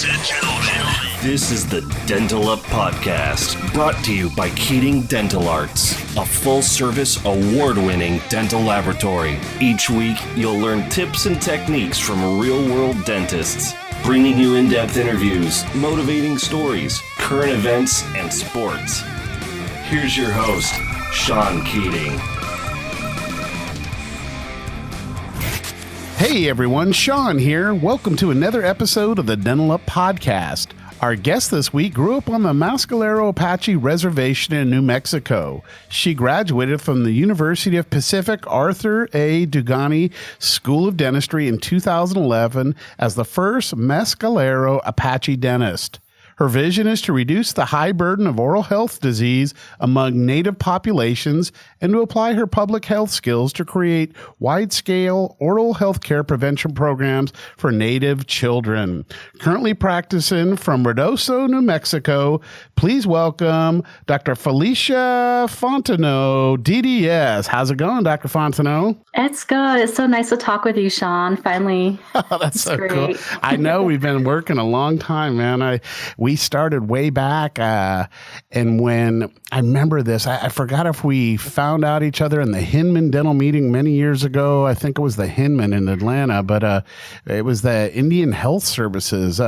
Ladies and gentlemen, this is the Dental Up Podcast, brought to you by Keating Dental Arts, a full-service, award-winning dental laboratory. Each week, you'll learn tips and techniques from real-world dentists, bringing you in-depth interviews, motivating stories, current events, and sports. Here's your host, Sean Keating. Hey everyone, Sean here. Welcome to another episode of the Dental Up Podcast. Our guest this week grew up on the Mescalero Apache Reservation in New Mexico. She graduated from the University of Pacific Arthur A. Dugani School of Dentistry in 2011 as the first Mescalero Apache dentist. Her vision is to reduce the high burden of oral health disease among Native populations and to apply her public health skills to create wide-scale oral health care prevention programs for Native children. Currently practicing from Ruidoso, New Mexico, please welcome Dr. Felicia Fontenot, DDS. How's it going, Dr. Fontenot? It's good. It's so nice to talk with you, Sean. Finally. Oh, that's so great. Cool. I know we've been working a long time, man. We started way back, and when I remember this, I forgot if we found out each other in the Hinman Dental meeting many years ago. I think it was the Hinman in Atlanta, but it was the Indian Health Services.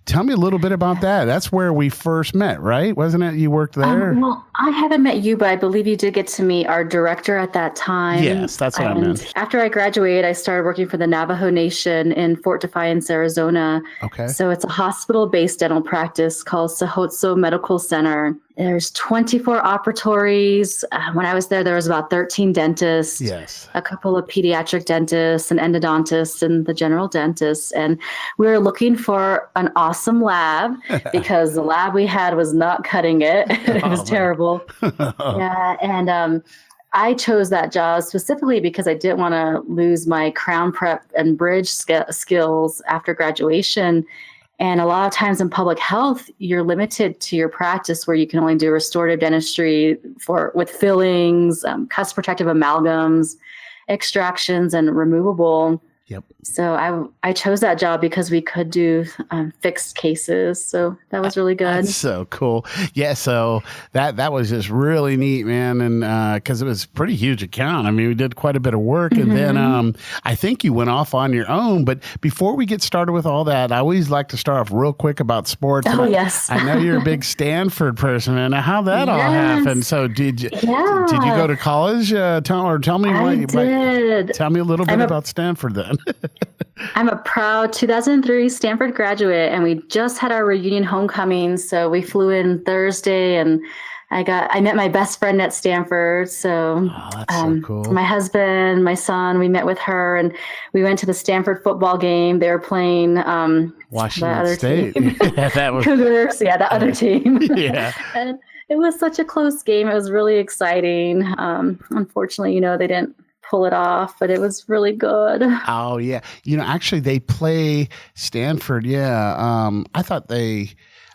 Tell me a little bit about that. That's where we first met, right? Wasn't it? You worked there? Well, I haven't met you, but I believe you did get to meet our director at that time. Yes, that's what I meant. After I graduated, I started working for the Navajo Nation in Fort Defiance, Arizona. Okay. So it's a hospital-based dental practice called Sahotso Medical Center. There's 24 operatories. When I was there was about 13 dentists, yes, a couple of pediatric dentists, an endodontist, and the general dentist. And we were looking for an awesome lab because the lab we had was not cutting it. It was terrible. Yeah, and I chose that job specifically because I didn't want to lose my crown prep and bridge skills after graduation. And a lot of times in public health, you're limited to your practice where you can only do restorative dentistry with fillings, cusp protective amalgams, extractions, and removable. Yep. So I chose that job because we could do fixed cases. So that was really good. That's so cool. Yeah. So that was just really neat, man. And because it was a pretty huge account. I mean, we did quite a bit of work. And then I think you went off on your own. But before we get started with all that, I always like to start off real quick about sports. Oh, yes. I know you're a big Stanford person, man. How'd that all happen? So did you go to college? Tell me I did. Tell me a little bit about Stanford then. I'm a proud 2003 Stanford graduate, and we just had our reunion homecoming. So we flew in Thursday, and I met my best friend at Stanford. So, that's so cool. My husband, my son, we met with her, and we went to the Stanford football game. They were playing Washington State. That was Cougars. Yeah, the other team. Yeah. And it was such a close game. It was really exciting. Unfortunately, they didn't pull it off, but it was really good. Oh yeah. Actually they play Stanford. Yeah.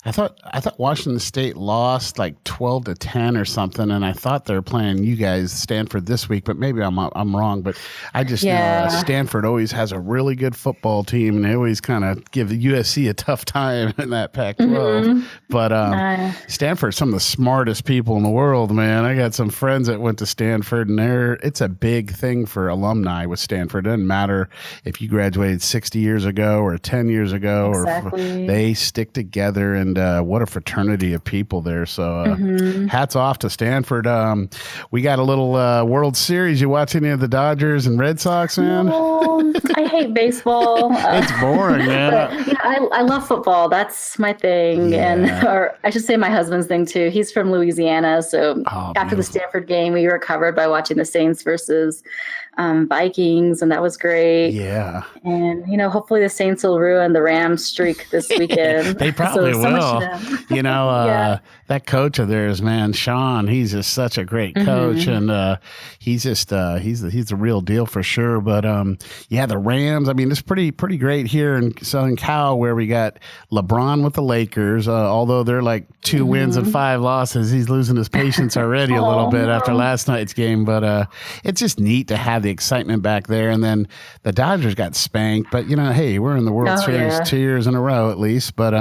I thought Washington State lost like 12-10 or something, and I thought they were playing you guys Stanford this week, but maybe I'm wrong. But I just know Stanford always has a really good football team, and they always kind of give the USC a tough time in that Pac-12. But Stanford's some of the smartest people in the world, man. I got some friends that went to Stanford, and it's a big thing for alumni with Stanford. It doesn't matter if you graduated 60 years ago or 10 years ago, exactly. Or they stick together. And what a fraternity of people there. So hats off to Stanford. We got a little World Series. You watch any of the Dodgers and Red Sox, man? No, I hate baseball. It's boring, man. But, I love football. That's my thing. Yeah. Or I should say my husband's thing too. He's from Louisiana. So after the Stanford game, we recovered by watching the Saints versus Vikings, and that was great. Yeah. And, hopefully the Saints will ruin the Rams streak this weekend. They probably will. That coach of theirs, man, Sean, he's just such a great coach, and he's the real deal for sure. But the Rams, I mean, it's pretty great here in Southern Cal, where we got LeBron with the Lakers. Although they're like 2 wins and 5 losses, he's losing his patience already a little bit after last night's game. But it's just neat to have the the excitement back there. And then the Dodgers got spanked, but hey, we're in the World Series 2 years in a row at least. But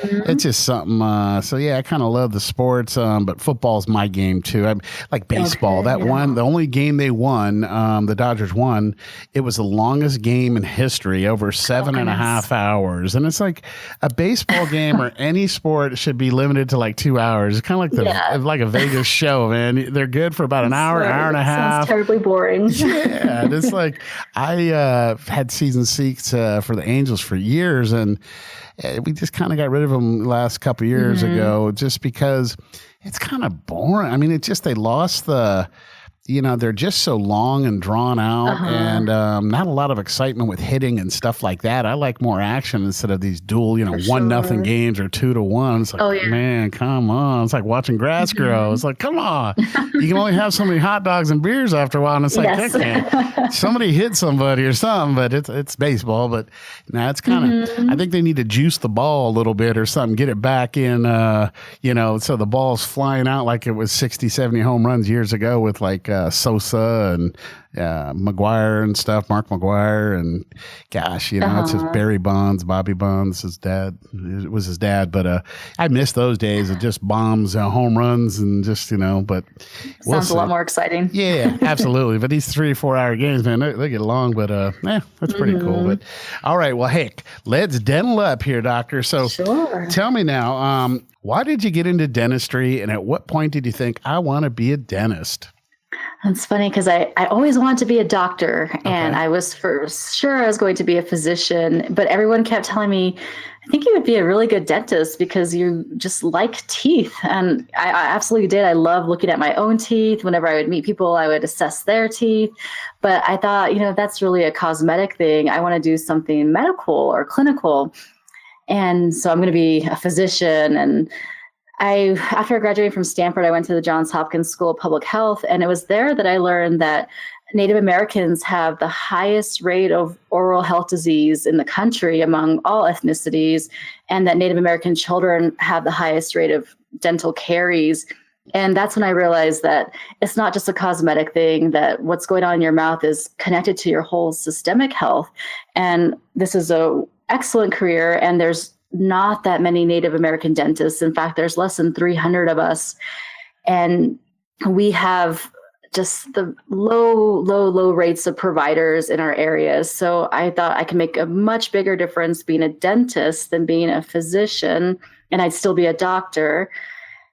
it's just something. So yeah, I kind of love the sports, but football's my game too. I like baseball. The only game they won, the Dodgers won. It was the longest game in history, over 7.5 hours. And it's like a baseball game or any sport should be limited to like 2 hours. It's kind of like like a Vegas show, man. They're good for about an hour, hour and a half. Sounds terribly boring. Yeah, and it's like I had season seats for the Angels for years, and we just kind of got rid of them last couple of years ago, just because it's kind of boring. I mean, it's just they lost the. They're just so long and drawn out, and not a lot of excitement with hitting and stuff like that. I like more action instead of these dual, 1-0 games or 2-1. It's like, man, come on. It's like watching grass grow. It's like, come on. You can only have so many hot dogs and beers after a while, and it's like, somebody hit somebody or something, but it's baseball. But now it's kind of, I think they need to juice the ball a little bit or something, get it back in, so the ball's flying out like it was 60, 70 home runs years ago with like, Sosa and McGuire and stuff, Mark McGuire, and gosh, it's just Barry Bonds, Bobby Bonds, his dad. It was his dad, but I miss those days of just bombs, home runs, and just but sounds a lot more exciting. Yeah, absolutely. But these 3 or 4 hour games, man, they get long. But that's pretty cool. But all right, well, heck, let's dental up here, doctor. So tell me now, why did you get into dentistry, and at what point did you think I want to be a dentist? It's funny because I always wanted to be a doctor, and I was for sure I was going to be a physician, but everyone kept telling me, I think you would be a really good dentist because you just like teeth. And I absolutely did. I love looking at my own teeth. Whenever I would meet people, I would assess their teeth. But I thought, that's really a cosmetic thing. I want to do something medical or clinical. And so I'm going to be a physician. And after graduating from Stanford, I went to the Johns Hopkins School of Public Health, and it was there that I learned that Native Americans have the highest rate of oral health disease in the country among all ethnicities, and that Native American children have the highest rate of dental caries. And that's when I realized that it's not just a cosmetic thing, that what's going on in your mouth is connected to your whole systemic health. And this is an excellent career, and there's not that many Native American dentists. In fact, there's less than 300 of us. And we have just the low rates of providers in our areas. So I thought I could make a much bigger difference being a dentist than being a physician, and I'd still be a doctor.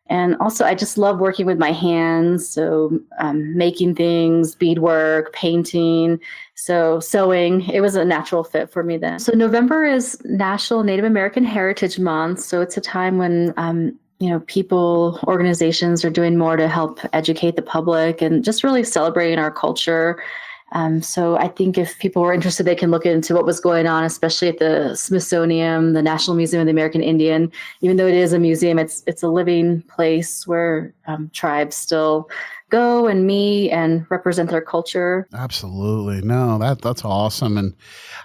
And also, I just love working with my hands. So making things, beadwork, painting, so sewing, it was a natural fit for me then. So November is National Native American Heritage Month. So it's a time when, people, organizations are doing more to help educate the public and just really celebrating our culture. So I think if people were interested, they can look into what was going on, especially at the Smithsonian, the National Museum of the American Indian. Even though it is a museum, it's a living place where tribes still go and meet and represent their culture. Absolutely. No, that's awesome. And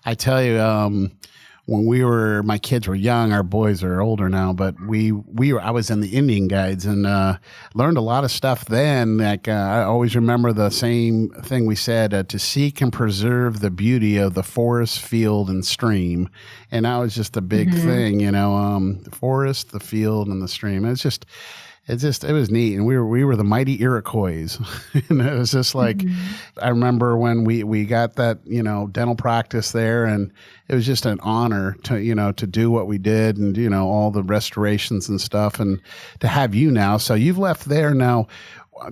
I tell you, when my kids were young, our boys are older now, but I was in the Indian Guides and learned a lot of stuff then. Like I always remember the same thing we said, to seek and preserve the beauty of the forest, field, and stream. And that was just a big thing, the forest, the field, and the stream. It was neat. And we were the mighty Iroquois. And it was just like, I remember when we got that, dental practice there, and it was just an honor to do what we did and, all the restorations and stuff, and to have you now. So you've left there now.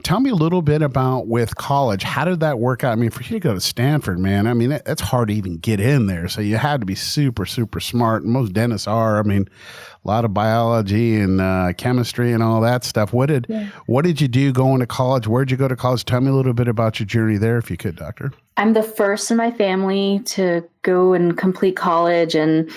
Tell me a little bit about with college. How did that work out? I mean, for you to go to Stanford, man, I mean, that's hard to even get in there. So you had to be super, super smart. And most dentists are. I mean, a lot of biology and chemistry and all that stuff. What did you do going to college? Where'd you go to college? Tell me a little bit about your journey there, if you could, doctor. I'm the first in my family to go and complete college. And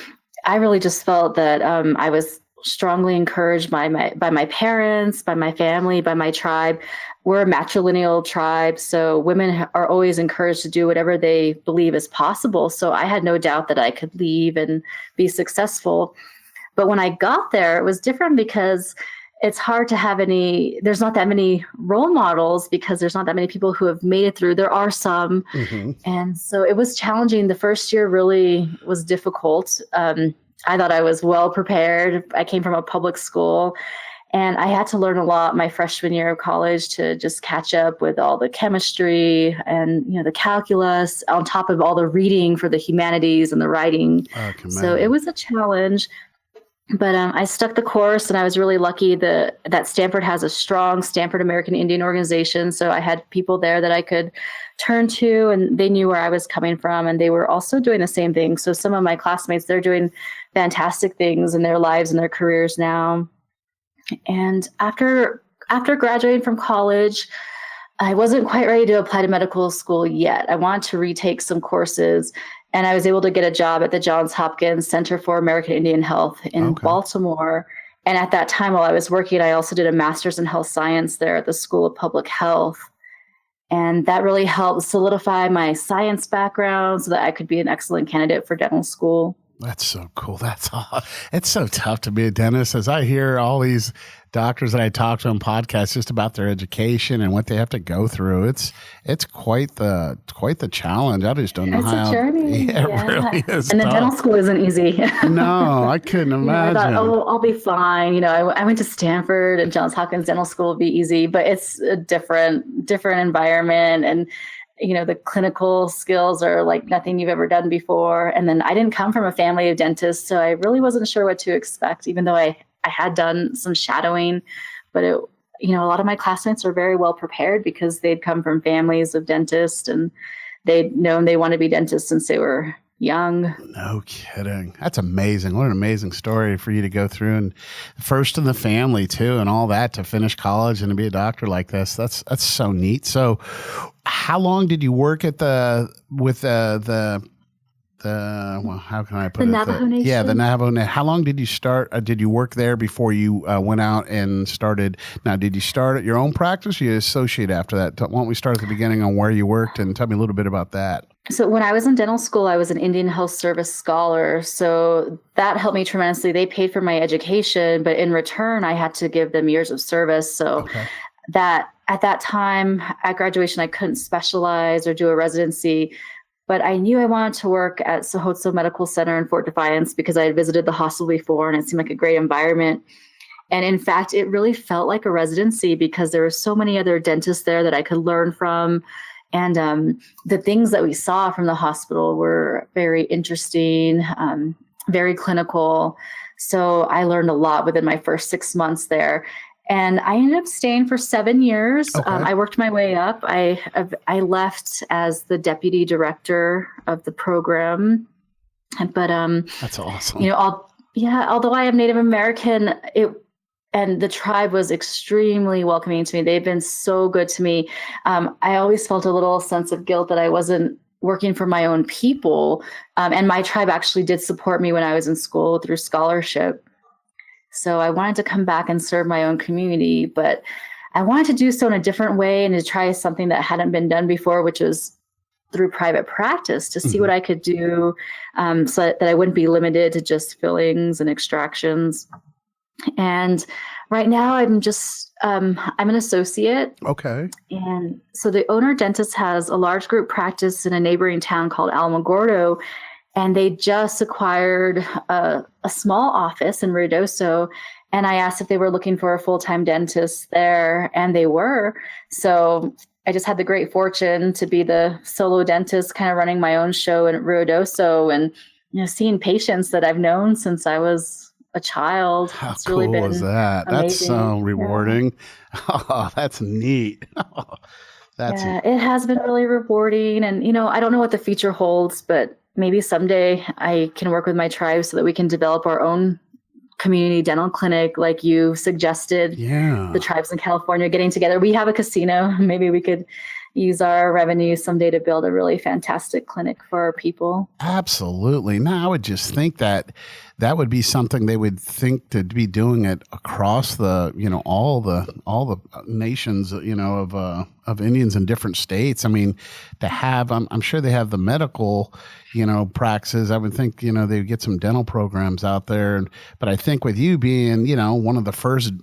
I really just felt that I was strongly encouraged by my parents, by my family, by my tribe. We're a matrilineal tribe, so women are always encouraged to do whatever they believe is possible. So I had no doubt that I could leave and be successful. But when I got there, it was different because it's hard to have there's not that many role models because there's not that many people who have made it through. There are some. And so it was challenging. The first year really was difficult. I thought I was well prepared. I came from a public school and I had to learn a lot my freshman year of college to just catch up with all the chemistry and, the calculus on top of all the reading for the humanities and the writing. So it was a challenge. But I stuck the course, and I was really lucky that Stanford has a strong Stanford American Indian organization. So I had people there that I could turn to, and they knew where I was coming from, and they were also doing the same thing. So some of my classmates, they're doing fantastic things in their lives and their careers now. And after graduating from college, I wasn't quite ready to apply to medical school yet. I wanted to retake some courses. And I was able to get a job at the Johns Hopkins Center for American Indian Health in Baltimore. And at that time, while I was working, I also did a master's in health science there at the School of Public Health. And that really helped solidify my science background so that I could be an excellent candidate for dental school. That's so cool. It's so tough to be a dentist. As I hear all these doctors that I talk to on podcasts just about their education and what they have to go through, it's quite the challenge. I just don't know how. It's a journey. Yeah, it really is. And the dental school isn't easy. No, I couldn't imagine. I thought, I'll be fine. I went to Stanford, and Johns Hopkins Dental School will be easy, but it's a different environment, and the clinical skills are like nothing you've ever done before. And then I didn't come from a family of dentists, so I really wasn't sure what to expect, even though I had done some shadowing. But a lot of my classmates are very well prepared because they'd come from families of dentists, and they'd known they wanted to be dentists since they were young. No kidding. That's amazing. What an amazing story for you to go through, and first in the family too, and all that, to finish college and to be a doctor like this. That's so neat. So how long did you work at how can I put the Navajo Nation? Yeah, the Navajo Nation. How long did you start? Did you work there before you went out and started? Now, did you start at your own practice or you associate after that? Why don't we start at the beginning on where you worked and tell me a little bit about that? So when I was in dental school, I was an Indian Health Service scholar. So that helped me tremendously. They paid for my education, but in return, I had to give them years of service. So that at that time at graduation, I couldn't specialize or do a residency. But I knew I wanted to work at Sohotso Medical Center in Fort Defiance because I had visited the hospital before and it seemed like a great environment. And in fact, it really felt like a residency because there were so many other dentists there that I could learn from. And the things that we saw from the hospital were very interesting, very clinical. So I learned a lot within my first 6 months there. And I ended up staying for 7 years. I worked my way up. I left as the deputy director of the program. But that's awesome. Although I am Native American, and the tribe was extremely welcoming to me. They've been so good to me. I always felt a little sense of guilt that I wasn't working for my own people. And my tribe actually did support me when I was in school through scholarship. So I wanted to come back and serve my own community, but I wanted to do so in a different way and to try something that hadn't been done before, which was through private practice, to see what I could do so that I wouldn't be limited to just fillings and extractions. And right now I'm an associate. Okay. And so the owner dentist has a large group practice in a neighboring town called Alamogordo. And they just acquired a small office in Ruidoso. And I asked if they were looking for a full-time dentist there, and they were. So I just had the great fortune to be the solo dentist, kind of running my own show in Ruidoso and seeing patients that I've known since I was a child. How cool is that? Amazing. That's so rewarding. Yeah. Oh, that's neat. It has been really rewarding. And, I don't know what the future holds, but maybe someday I can work with my tribe so that we can develop our own community dental clinic like you suggested. Yeah. The tribes in California getting together. We have a casino. Maybe we could use our revenue someday to build a really fantastic clinic for our people. Absolutely. Now, I would just think that that would be something they would think to be doing it across the, all the nations, of Indians in different states. I mean, to have, I'm sure they have the medical, practices. I would think, they'd get some dental programs out there. But I think with you being, one of the first,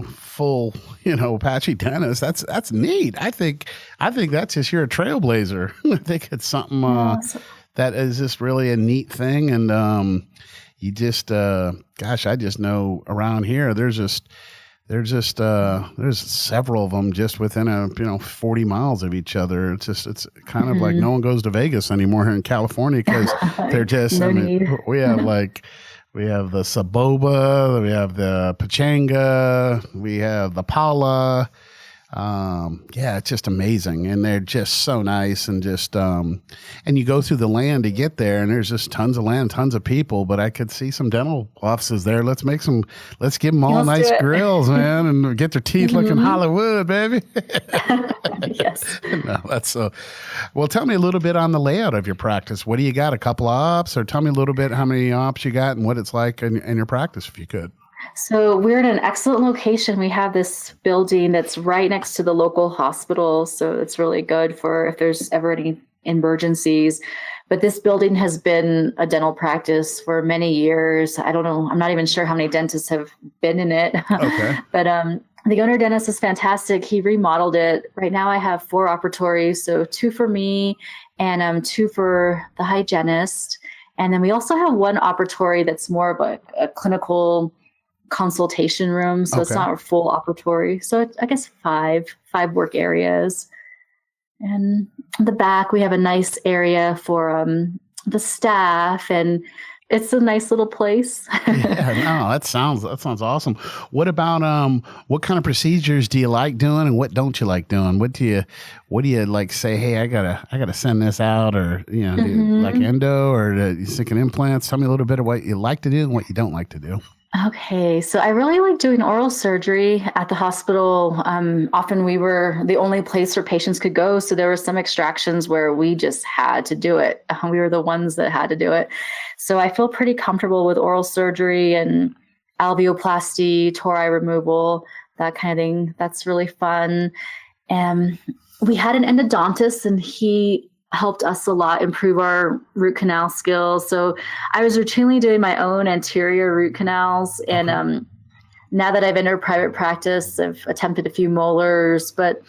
full, Apache dentists, that's neat. I think that's just, you're a trailblazer. I think it's something that is just really a neat thing. And you just, gosh, I just know around here, there's several of them just within 40 miles of each other. It's kind of like no one goes to Vegas anymore here in California because they're just, we have the Saboba, we have the Pachanga, we have the Pala. It's just amazing. And they're just so nice and just, and you go through the land to get there and there's just tons of land, tons of people, but I could see some dental offices there. Let's give them all nice grills, man, and get their teeth looking Hollywood, baby. Yes. No, that's so, well, tell me a little bit on the layout of your practice. What do you got? A couple of ops, or tell me a little bit how many ops you got and what it's like in your practice, if you could. So we're in an excellent location. We have this building that's right next to the local hospital. So it's really good for if there's ever any emergencies. But this building has been a dental practice for many years. I don't know. I'm not even sure how many dentists have been in it. Okay. But the owner dentist is fantastic. He remodeled it. Right now I have 4 operatories. So 2 for me and 2 for the hygienist. And then we also have 1 operatory that's more of a clinical consultation room, so it's not a full operatory. So I guess 5 work areas. And in the back we have a nice area for the staff, and it's a nice little place. That sounds awesome. What about what kind of procedures do you like doing and what don't you like doing? What do you like say, hey, I gotta send this out, or do you like endo, or you sticking implants? Tell me a little bit of what you like to do and what you don't like to do. Okay, so I really like doing oral surgery at the hospital. Often we were the only place where patients could go, so there were some extractions where we just had to do it. We were the ones that had to do it. So I feel pretty comfortable with oral surgery and alveoplasty, tori removal, that kind of thing. That's really fun. And we had an endodontist, and he helped us a lot improve our root canal skills. So I was routinely doing my own anterior root canals. And now that I've entered private practice, I've attempted a few molars, but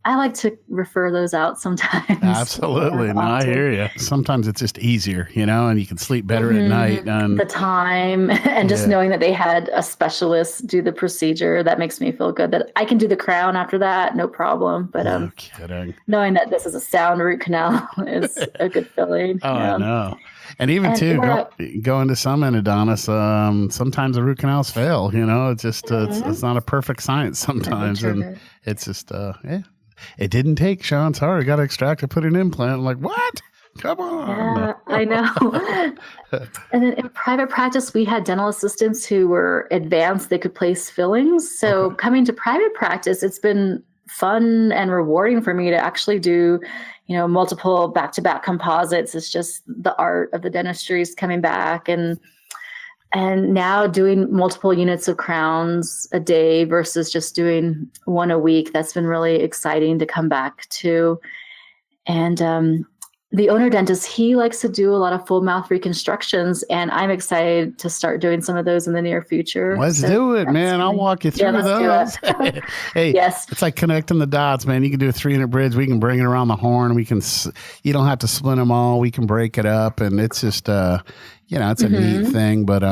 I like to refer those out sometimes. Absolutely. No, I hear you. Sometimes it's just easier, and you can sleep better at night. And the time and just knowing that they had a specialist do the procedure, that makes me feel good that I can do the crown after that, no problem. But no kidding. Knowing that this is a sound root canal is a good feeling. I know. And even going to some endodontists, sometimes the root canals fail. It's just it's not a perfect science sometimes, and it's just it didn't take, Sean. Sorry, got to extract and put an implant. I'm like, what? Come on. Yeah, I know. And then in private practice, we had dental assistants who were advanced. They could place fillings. So coming to private practice, it's been fun and rewarding for me to actually do, multiple back-to-back composites. It's just the art of the dentistry is coming back. And now doing multiple units of crowns a day versus just doing 1 a week, that's been really exciting to come back to. And the owner dentist, he likes to do a lot of full mouth reconstructions, and I'm excited to start doing some of those in the near future. Let's do it, man. I'll walk you through those. Hey, yes. It's like connecting the dots, man. You can do a 300 bridge. We can bring it around the horn. You don't have to split them all. We can break it up, and it's just, it's a neat thing, but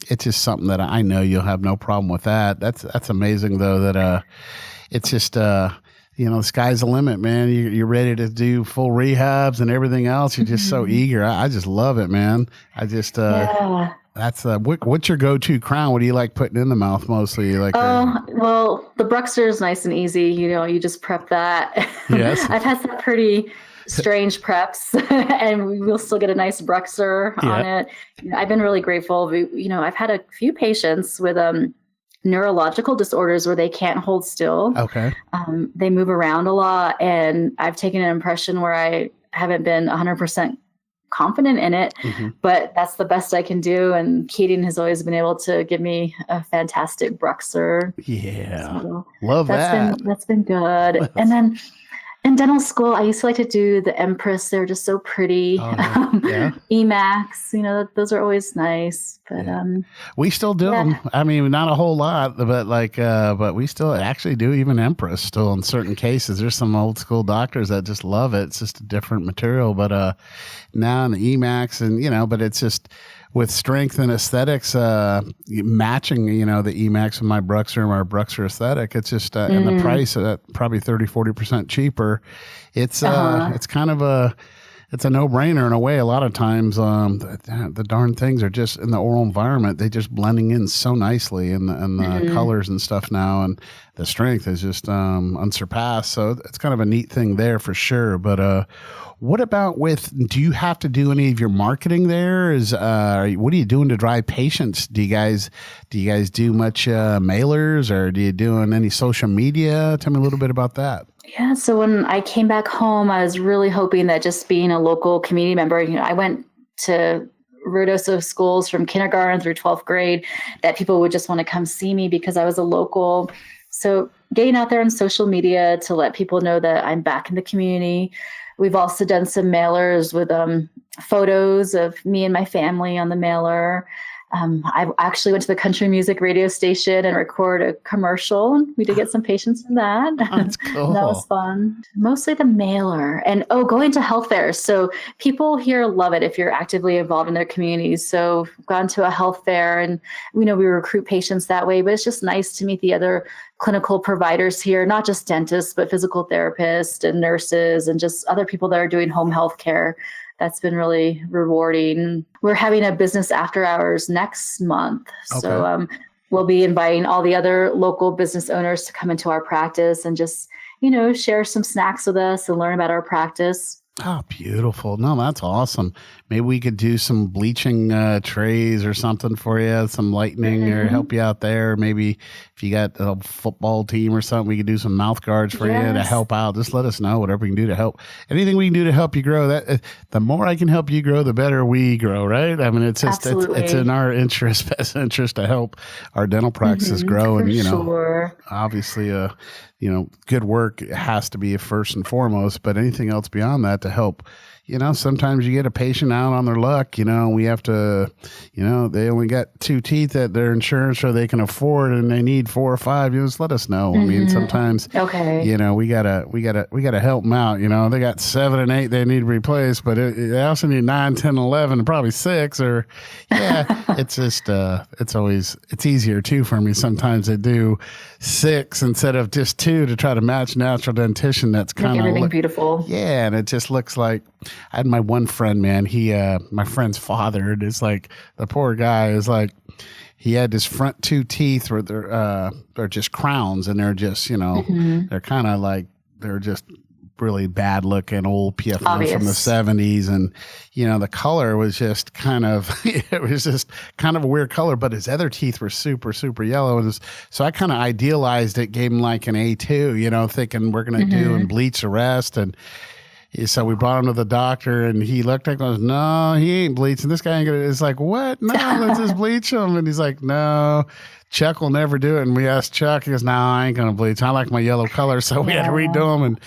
it's just something that I know you'll have no problem with that. That's amazing, though, that it's just, the sky's the limit, man. You're ready to do full rehabs and everything else. You're just so eager. I just love it, man. I just, that's what's your go-to crown? What do you like putting in the mouth mostly? Well, the Bruxer is nice and easy. You just prep that. Yes. I've had some pretty strange preps and we will still get a nice Bruxer on it. I've been really grateful. I've had a few patients with, neurological disorders where they can't hold still. Okay. They move around a lot, and I've taken an impression where I haven't been 100% confident in it, but that's the best I can do. And Keating has always been able to give me a fantastic bruxer. Yeah. So Love that. That's been good. And then in dental school, I used to like to do the Empress. They're just so pretty. Oh, yeah. Emacs, those are always nice. But we still do them. I mean, not a whole lot, but we still actually do even Empress still in certain cases. There's some old school doctors that just love it. It's just a different material. But now in the Emacs and, but it's just with strength and aesthetics, matching, the Emacs with my Bruxer aesthetic, it's just, and the price at probably 30-40% cheaper. It's kind of it's a no-brainer in a way. A lot of times, the darn things are just in the oral environment. They just blending in so nicely in the colors and stuff now, and the strength is just unsurpassed. So it's kind of a neat thing there for sure. But what about do you have to do any of your marketing there? What are you doing to drive patients? Do you guys do much mailers, or do you doing any social media? Tell me a little bit about that. Yeah, so when I came back home, I was really hoping that just being a local community member, I went to Ruidoso schools from kindergarten through 12th grade, that people would just want to come see me because I was a local. So getting out there on social media to let people know that I'm back in the community. We've also done some mailers with photos of me and my family on the mailer. I actually went to the country music radio station and recorded a commercial. We did get some patients from that. That's cool. That was fun. Mostly the mailer and going to health fairs. So people here love it if you're actively involved in their communities. So I've gone to a health fair and we recruit patients that way, but it's just nice to meet the other clinical providers here, not just dentists, but physical therapists and nurses and just other people that are doing home health care. That's been really rewarding. We're having a business after hours next month. Okay. So we'll be inviting all the other local business owners to come into our practice and just, share some snacks with us and learn about our practice. Oh, beautiful. No, that's awesome. Maybe we could do some bleaching trays or something for you, some lightning or help you out there. Maybe if you got a football team or something, we could do some mouth guards for you to help out. Just let us know whatever we can do to help. Anything we can do to help you grow. That the more I can help you grow, the better we grow, right? I mean, it's just it's in our best interest to help our dental practices grow. And, obviously, good work has to be first and foremost, but anything else beyond that to help. Sometimes you get a patient out on their luck, we have to, they only got 2 teeth that their insurance or they can afford and they need 4 or 5, just let us know. I mean, sometimes, we gotta help them out. They got 7 and 8 they need replaced, but they also need 9, 10, 11, and probably 6 it's just, it's easier too for me sometimes to do 6 instead of just 2 to try to match natural dentition. That's kind of everything beautiful. Yeah. And it just looks like, I had my one friend, man, my friend's father, it is like the poor guy is like, he had his front 2 teeth where they're just crowns and they're just, they're kind of like, they're just really bad looking old PFO from the 70s. And, the color was just kind of, it was just kind of a weird color, but his other teeth were super, super yellow. And so I kind of idealized it, gave him like an A2, thinking we're going to do and bleach the rest. And so we brought him to the doctor and he looked at us, no, he ain't bleaching. This guy ain't gonna, it's like, what? No, let's just bleach him. And he's like, no, Chuck will never do it. And we asked Chuck, he goes, no, I ain't going to bleach. I like my yellow color. So we had to redo them. And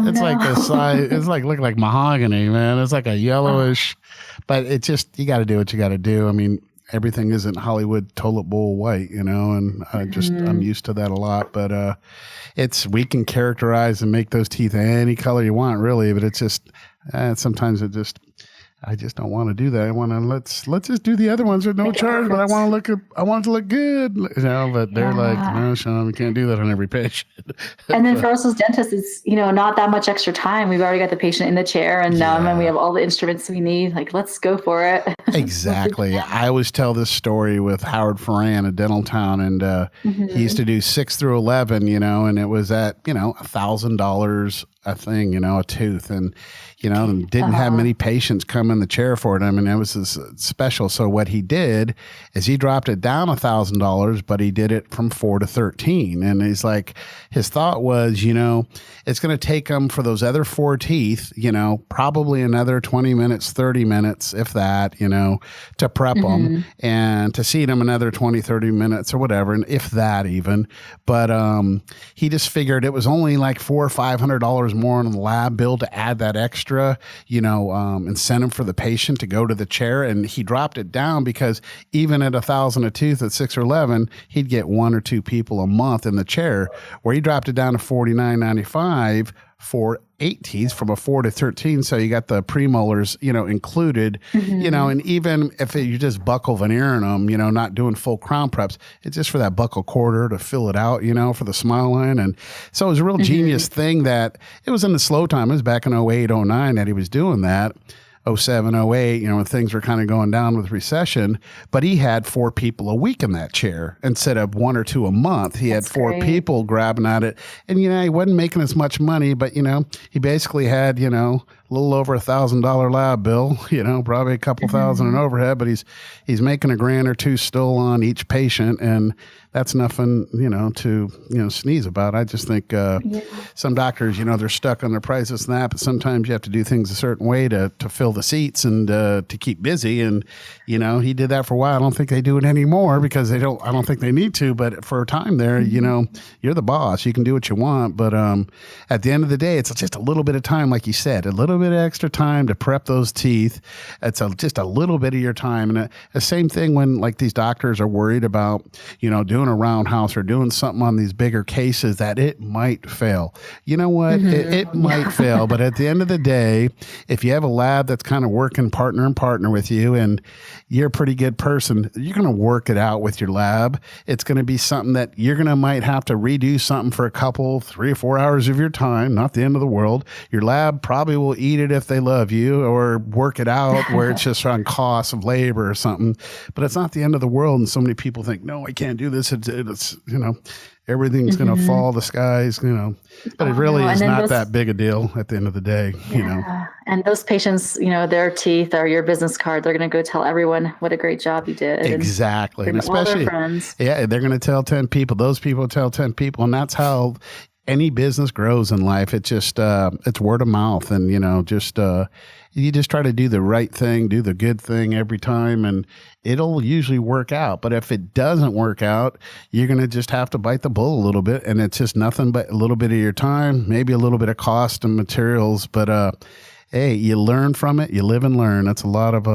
it's like the size, it's like, look like mahogany, man. It's like a yellowish, but it just, you got to do what you got to do. I mean, everything isn't Hollywood toilet bowl white, and I'm used to that a lot, but we can characterize and make those teeth any color you want, really, but it's just sometimes I just don't want to do that. I want to let's just do the other ones with no charge, but I want it to look good, but they're like, no, Sean, we can't do that on every patient. And then for us as dentists, it's, not that much extra time. We've already got the patient in the chair and and we have all the instruments we need. Like, let's go for it. Exactly. I always tell this story with Howard Ferran at Dental Town, and he used to do 6 through 11, and it was at, $1,000 a thing, a tooth, and and didn't have many patients come in the chair for it. I mean, it was special. So what he did is he dropped it down $1,000, but he did it from 4 to 13. And he's like, his thought was, it's going to take him for those other 4 teeth, probably another 20 minutes, 30 minutes, if that, to prep them and to seat them another 20, 30 minutes or whatever. And if that even, but he just figured it was only like $400 or $500 more on the lab bill to add that extra, incentive for the patient to go to the chair. And he dropped it down because even at $1,000 a tooth at 6 or 11, he'd get 1 or 2 people a month in the chair, where he dropped it down to $49.95 for 8 teeth from a 4 to 13. So you got the premolars, included, and even if you just buccal veneering them, not doing full crown preps, it's just for that buccal quarter to fill it out, for the smile line. And so it was a real genius thing that it was in the slow time. It was back in 08, 09 that he was doing that. 07, 08, when things were kind of going down with recession, but he had 4 people a week in that chair instead of 1 or 2 a month. He had 4 people grabbing at it, and, he wasn't making as much money, but, he basically had, a little over $1,000 lab bill, probably a couple thousand in overhead, but he's making $1,000 or $2 still on each patient. And that's nothing, to, sneeze about. I just think some doctors, they're stuck on their prices and that, but sometimes you have to do things a certain way to fill the seats and to keep busy. And, he did that for a while. I don't think they do it anymore because I don't think they need to, but for a time there, you're the boss. You can do what you want. But at the end of the day, it's just a little bit of time, like you said, a little bit of extra time to prep those teeth. It's just a little bit of your time. And the same thing when like these doctors are worried about, doing a roundhouse or doing something on these bigger cases that it might fail. You know what? It might fail. But at the end of the day, if you have a lab that's kind of working partner with you and you're a pretty good person, you're going to work it out with your lab. It's going to be something that you're going to might have to redo something for a couple, 3 or 4 hours of your time, not the end of the world. Your lab probably will eat it if they love you, or work it out where it's just on cost of labor or something. But it's not the end of the world. And so many people think, no, I can't do this. It's everything's going to fall, the skies, but it really is not that big a deal at the end of the day, And those patients, their teeth are your business card. They're going to go tell everyone what a great job you did. Exactly. And especially, all their friends. Yeah, they're going to tell 10 people. Those people tell 10 people. And that's how any business grows in life. It's just, it's word of mouth. And, you just try to do the right thing, do the good thing every time, and it'll usually work out. But if it doesn't work out, you're going to just have to bite the bullet a little bit. And it's just nothing but a little bit of your time, maybe a little bit of cost and materials. But, hey, you learn from it, you live and learn. That's a lot of,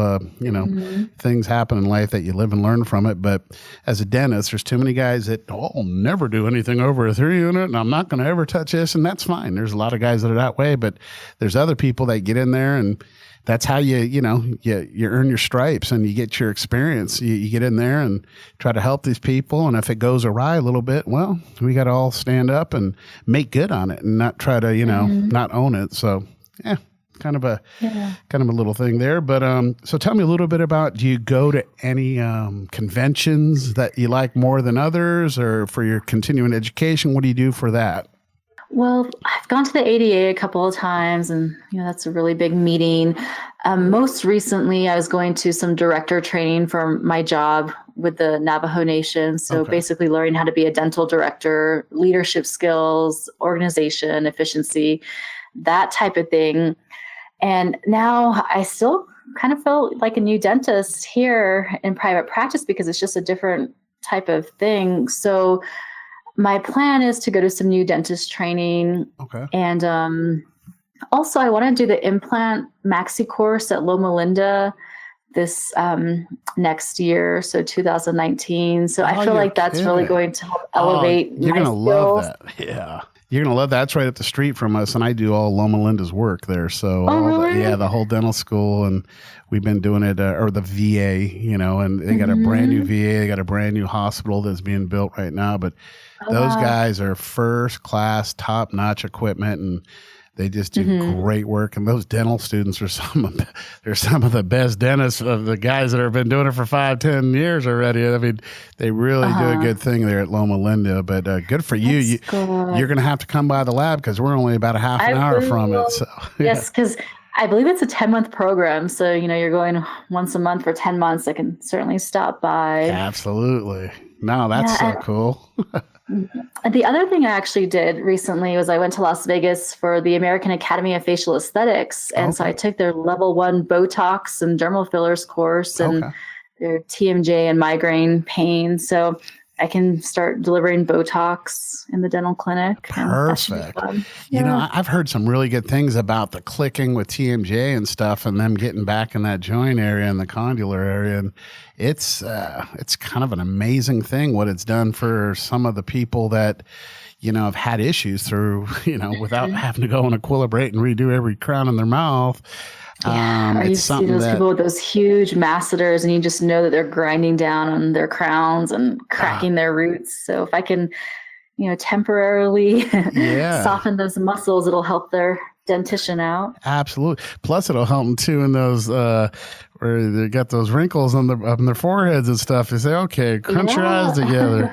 things happen in life that you live and learn from it. But as a dentist, there's too many guys that, I'll never do anything over a 3 unit and I'm not going to ever touch this. And that's fine. There's a lot of guys that are that way, but there's other people that get in there and that's how you earn your stripes and you get your experience. You get in there and try to help these people. And if it goes awry a little bit, well, we got to all stand up and make good on it and not try to, not own it. So, yeah. Kind of a little thing there, but so tell me a little bit about, do you go to any conventions that you like more than others, or for your continuing education, what do you do for that? Well, I've gone to the ADA a couple of times, and that's a really big meeting. Most recently, I was going to some director training for my job with the Navajo Nation. So basically learning how to be a dental director, leadership skills, organization, efficiency, that type of thing. And now I still kind of feel like a new dentist here in private practice because it's just a different type of thing. So my plan is to go to some new dentist training. Okay. And also I want to do the implant maxi course at Loma Linda this next year, so 2019. So I feel like that's really going to help elevate my skills. You're going to love that. Yeah. You're going to love that. That's right up the street from us, and I do all Loma Linda's work there. So, the whole dental school, and we've been doing it, or the VA, and they got a brand new VA. They got a brand new hospital that's being built right now. But those guys are first class, top notch equipment, and They just do great work, and those dental students are some of the best dentists of the guys that have been doing it for 5-10 years already. I mean, they really do a good thing there at Loma Linda. But good for you. You're going to have to come by the lab because we're only about a half an hour from it. So, yes, because I believe it's a 10-month program. So, you're going once a month for 10 months. I can certainly stop by. Absolutely. No, that's so cool. The other thing I actually did recently was I went to Las Vegas for the American Academy of Facial Aesthetics. And so I took their level 1 Botox and dermal fillers course and their TMJ and migraine pain. So I can start delivering Botox in the dental clinic. Perfect. I've heard some really good things about the clicking with TMJ and stuff and them getting back in that joint area and the condylar area. And it's kind of an amazing thing what it's done for some of the people that, have had issues through, without having to go and equilibrate and redo every crown in their mouth. Or you see those people with those huge masseters and you just know that they're grinding down on their crowns and cracking their roots. So if I can, temporarily soften those muscles, it'll help their dentition out. Absolutely. Plus it'll help them too in those, where they got those wrinkles on their foreheads and stuff. You say, okay, crunch your eyes together.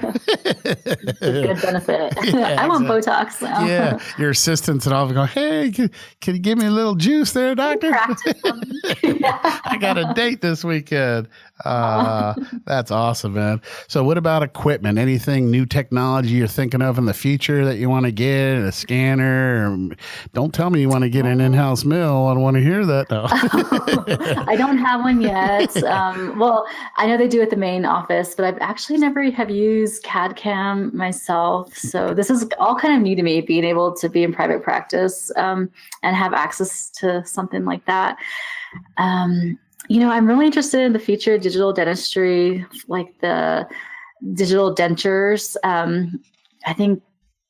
It's a good benefit. I want Botox now. Yeah. Your assistants and all go, hey, can you give me a little juice there, doctor? I got a date this weekend. That's awesome, man. So what about equipment? Anything new technology you're thinking of in the future that you want to get? A scanner? Don't tell me you want to get an in-house mill. I don't want to hear that. No. I don't have one yet. Well, I know they do at the main office, but I've actually never have used CADCAM myself. So this is all kind of new to me, being able to be in private practice and have access to something like that. I'm really interested in the future of digital dentistry, like the digital dentures. I think,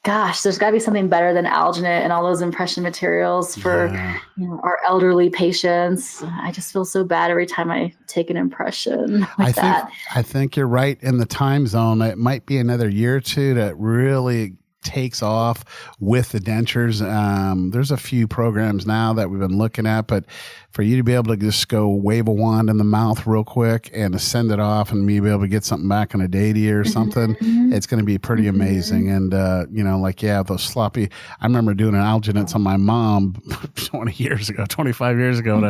gosh, there's got to be something better than alginate and all those impression materials for our elderly patients. I just feel so bad every time I take an impression like that. I think you're right in the time zone. It might be another year or two that really takes off with the dentures. There's a few programs now that we've been looking at, but for you to be able to just go wave a wand in the mouth real quick and to send it off and me be able to get something back in a day to you or something, it's going to be pretty amazing. And, those sloppy, I remember doing an alginate on my mom 25 years ago,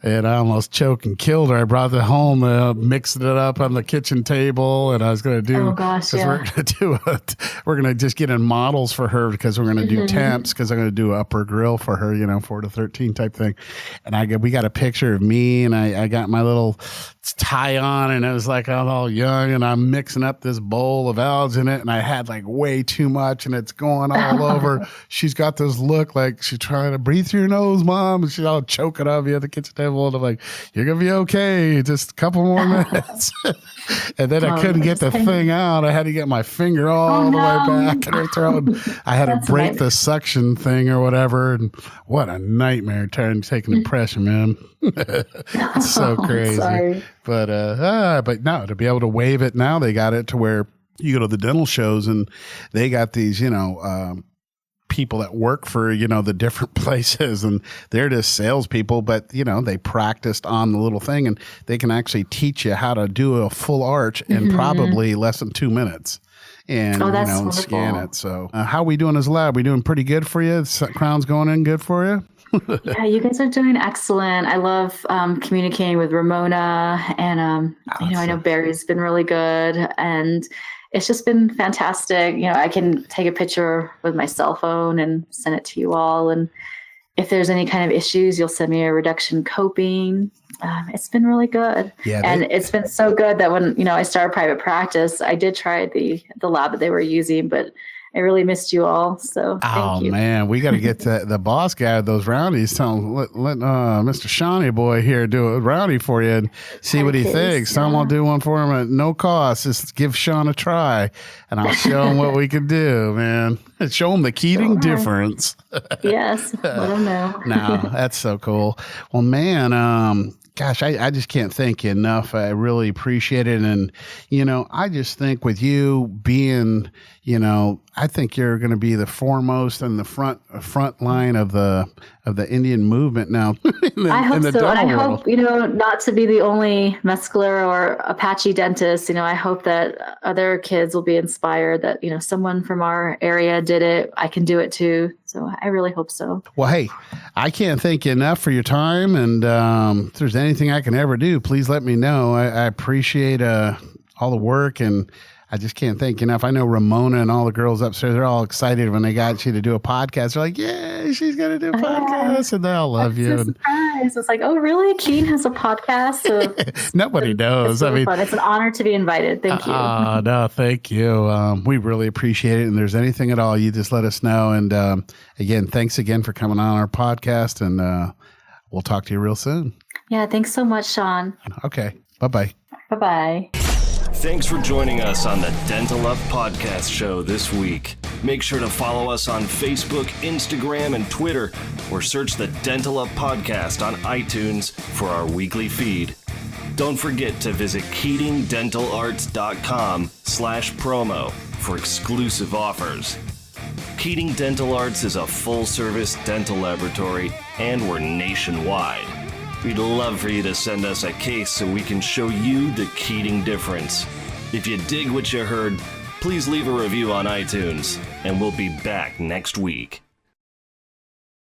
and I almost choked and killed her. I brought it home, mixed it up on the kitchen table, and I was going to do, we're going to just get in models for her because we're going to do temps because I'm going to do an upper grill for her, 4 to 13 type thing. And we got a picture of me and I got my little tie on and it was like I was all young and I'm mixing up this bowl of alginate and I had like way too much and it's going all over. She's got this look like she's trying to breathe through your nose, Mom. And she's all choking up at the kitchen table. And I'm like, you're going to be okay. Just a couple more minutes. And then I couldn't get the thing out. I had to get my finger all the way back in her throat. I had to break the suction thing or whatever. And what a nightmare trying to take an impression, man. It's so crazy. But no, to be able to wave it now, they got it to where you go to the dental shows and they got these, people that work for, the different places and they're just salespeople, but they practiced on the little thing and they can actually teach you how to do a full arch in probably less than 2 minutes. And, and scan it. So how are we doing as a lab? We doing pretty good for you? Crown's going in good for you? Yeah, you guys are doing excellent. I love communicating with Ramona and, I know Barry's been really good and it's just been fantastic. I can take a picture with my cell phone and send it to you all. And if there's any kind of issues, you'll send me a reduction coping. It's been really good. Yeah, and it's been so good that when, I started private practice, I did try the lab that they were using, but I really missed you all. So thank you. Man, we got to get to the boss guy of those roundies. Tell him, let Mr. Shawnee boy here do a roundy for you and see what he thinks. Tell him I'll do one for him at no cost. Just give Sean a try and I'll show him what we can do, man. Show him the Keating difference. Yes, let him know. No, that's so cool. Well, man, gosh, I just can't thank you enough. I really appreciate it. And, I just think with you being, I think you're going to be the foremost and the front line of the Indian movement now. I hope so. And I hope, not to be the only Mescalero or Apache dentist. I hope that other kids will be inspired that, someone from our area did it. I can do it too. So I really hope so. Well, hey, I can't thank you enough for your time. And if there's anything I can ever do, please let me know. I appreciate all the work, and I just can't thank you enough. I know Ramona and all the girls upstairs, they're all excited when they got you to do a podcast. They're like, yeah, she's going to do a podcast, and they all love you. It's a surprise. It's like, oh, really? Keating has a podcast? So nobody knows. It's really fun. It's an honor to be invited. Thank you. No, thank you. We really appreciate it. And if there's anything at all, you just let us know. And again, thanks again for coming on our podcast, and we'll talk to you real soon. Yeah, thanks so much, Sean. Okay. Bye-bye. Bye-bye. Thanks for joining us on the Dental Up Podcast Show this week. Make sure to follow us on Facebook, Instagram, and Twitter, or search the Dental Up Podcast on iTunes for our weekly feed. Don't forget to visit KeatingDentalArts.com/promo for exclusive offers. Keating Dental Arts is a full-service dental laboratory, and we're nationwide. We'd love for you to send us a case so we can show you the Keating difference. If you dig what you heard, please leave a review on iTunes, and we'll be back next week.